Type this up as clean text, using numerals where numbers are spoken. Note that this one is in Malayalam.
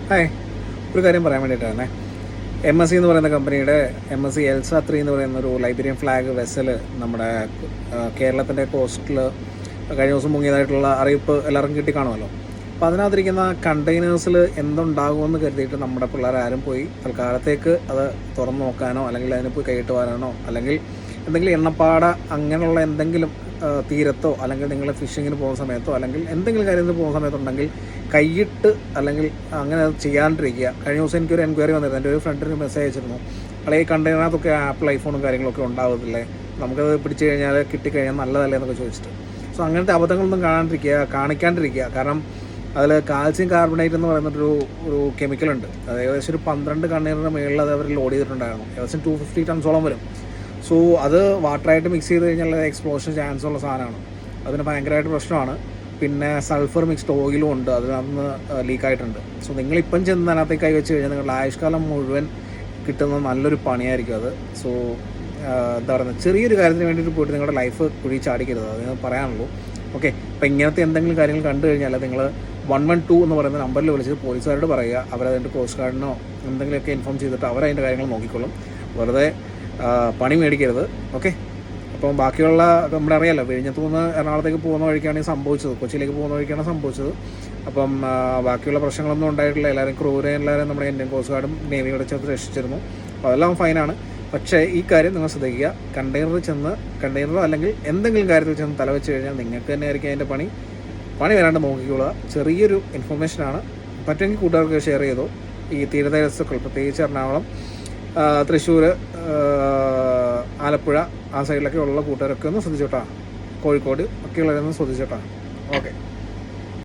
ഹായ്, ഒരു കാര്യം പറയാൻ വേണ്ടിയിട്ടാണ്. MSC എന്ന് പറയുന്ന കമ്പനിയുടെ MSC എൽസ 3 എന്ന് പറയുന്ന ഒരു ലൈബീരിയൻ ഫ്ലാഗ് വെസൽ നമ്മുടെ കേരളത്തിൻ്റെ കോസ്റ്റിൽ കഴിഞ്ഞ ദിവസം മുങ്ങിയതായിട്ടുള്ള അറിയിപ്പ് എല്ലാവർക്കും കിട്ടി കാണുമല്ലോ. അപ്പോൾ അതിനകത്തിരിക്കുന്ന കണ്ടെയ്നേഴ്സിൽ എന്തുണ്ടാകുമെന്ന് കരുതിയിട്ട് നമ്മുടെ പിള്ളേരാരും പോയി തൽക്കാലത്തേക്ക് അത് തുറന്നു നോക്കാനോ അല്ലെങ്കിൽ അതിന് പോയി കൈയിട്ട് വരാനോ അല്ലെങ്കിൽ എന്തെങ്കിലും എണ്ണപ്പാട അങ്ങനെയുള്ള എന്തെങ്കിലും തീരത്തോ അല്ലെങ്കിൽ നിങ്ങൾ ഫിഷിങ്ങിന് പോകുന്ന സമയത്തോ അല്ലെങ്കിൽ എന്തെങ്കിലും കാര്യത്തിന് പോകുന്ന സമയത്തുണ്ടെങ്കിൽ കൈയിട്ട് അല്ലെങ്കിൽ അങ്ങനെ അത് ചെയ്യാണ്ടിരിക്കുക. കഴിഞ്ഞ ദിവസം എനിക്കൊരു എൻക്വയറി വന്നിരുന്നു. എൻ്റെ ഒരു ഫ്രണ്ടിന് മെസ്സേജ് അയച്ചിരുന്നു, അല്ലെങ്കിൽ ഈ കണ്ടെയ്നറിനകത്തൊക്കെ ആപ്പിൾ ഐഫോണും കാര്യങ്ങളൊക്കെ ഉണ്ടാകത്തില്ലേ, നമുക്കത് പിടിച്ചു കഴിഞ്ഞാൽ കിട്ടിക്കഴിഞ്ഞാൽ നല്ലതല്ലേ എന്നൊക്കെ ചോദിച്ചിട്ട്. സോ അങ്ങനത്തെ അബദ്ധങ്ങളൊന്നും കാണിക്കാണ്ടിരിക്കുക. കാരണം അതിൽ കാൽസ്യം കാർബണേറ്റ് എന്ന് പറയുന്നൊരു കെമിക്കലുണ്ട്. അത് ഏകദേശം ഒരു 12 കണ്ടെയ്നറിന് മുകളിൽ അത് അവർ ലോഡ് ചെയ്തിട്ടുണ്ടായിരുന്നു. ഏകദേശം 250 ടൺസോളം വരും. സോ അത് വാട്ടറായിട്ട് മിക്സ് ചെയ്ത് കഴിഞ്ഞാൽ എക്സ്പ്ലോഷൻ ചാൻസ് ഉള്ള സാധനമാണ്. അതിന് ഭയങ്കരമായിട്ട് പ്രശ്നമാണ്. പിന്നെ സൾഫർ മിക്സ്ഡ് ഓയിലും ഉണ്ട്, അതിനകത്ത് ലീക്കായിട്ടുണ്ട്. സോ നിങ്ങളിപ്പം ചെന്ന് അതിനകത്തേക്ക് കൈ വെച്ച് കഴിഞ്ഞാൽ നിങ്ങളുടെ ആയുഷ്കാലം മുഴുവൻ കിട്ടുന്ന നല്ലൊരു പണിയായിരിക്കും അത്. സോ എന്താ പറയുന്നത്, ചെറിയൊരു കാര്യത്തിന് വേണ്ടിയിട്ട് പോയിട്ട് നിങ്ങളുടെ ലൈഫ് കുഴി ചാടിക്കരുത്, അത് പറയാനുള്ളൂ. ഓക്കെ, അപ്പോൾ ഇങ്ങനത്തെ എന്തെങ്കിലും കാര്യങ്ങൾ കണ്ടു കഴിഞ്ഞാൽ നിങ്ങൾ 112 എന്ന് പറയുന്ന നമ്പറിൽ വിളിച്ചിട്ട് പോലീസുകാരോട് പറയുക. അവരതിൻ്റെ കോസ്റ്റ് ഗാർഡിനോ എന്തെങ്കിലുമൊക്കെ ഇൻഫോം ചെയ്തിട്ട് അവരതിൻ്റെ കാര്യങ്ങൾ നോക്കിക്കോളും. വെറുതെ പണി മേടിക്കരുത്. ഓക്കെ, അപ്പം ബാക്കിയുള്ള നമ്മുടെ അറിയാമല്ലോ, വിഴിഞ്ഞത്തു നിന്ന് എറണാകുളത്തേക്ക് പോകുന്ന വഴിക്കാണ് സംഭവിച്ചത്, കൊച്ചിയിലേക്ക് പോകുന്ന വഴിക്കാണ് സംഭവിച്ചത്. അപ്പം ബാക്കിയുള്ള പ്രശ്നങ്ങളൊന്നും ഉണ്ടായിട്ടില്ല. എല്ലാവരും എല്ലാവരും നമ്മുടെ ഇന്ത്യൻ കോസ്റ്റ് ഗാർഡും നേവിയോടെ ചേർത്ത് രക്ഷിച്ചിരുന്നു. അപ്പോൾ അതെല്ലാം ഫൈനാണ്. പക്ഷേ ഈ കാര്യം നിങ്ങൾ ശ്രദ്ധിക്കുക, കണ്ടെയ്നറോ അല്ലെങ്കിൽ എന്തെങ്കിലും കാര്യത്തിൽ ചെന്ന് തലവെച്ച് കഴിഞ്ഞാൽ നിങ്ങൾക്ക് തന്നെ ആയിരിക്കും അതിൻ്റെ പണി വരാണ്ട് നോക്കിക്കൊള്ളുക. ചെറിയൊരു ഇൻഫർമേഷനാണ്, പറ്റുമെങ്കിൽ കൂട്ടുകാർക്ക് ഷെയർ ചെയ്തോ. ഈ തീരദേശത്തുക്കൾ, പ്രത്യേകിച്ച് എറണാകുളം, തൃശ്ശൂർ, ആലപ്പുഴ ആ സൈഡിലൊക്കെ ഉള്ള കൂട്ടുകാരൊക്കെ ഒന്ന് ശ്രദ്ധിച്ചോട്ടാ. കോഴിക്കോട് ഒക്കെയുള്ളവരൊന്ന് ശ്രദ്ധിച്ചോട്ടാ. ഓക്കെ.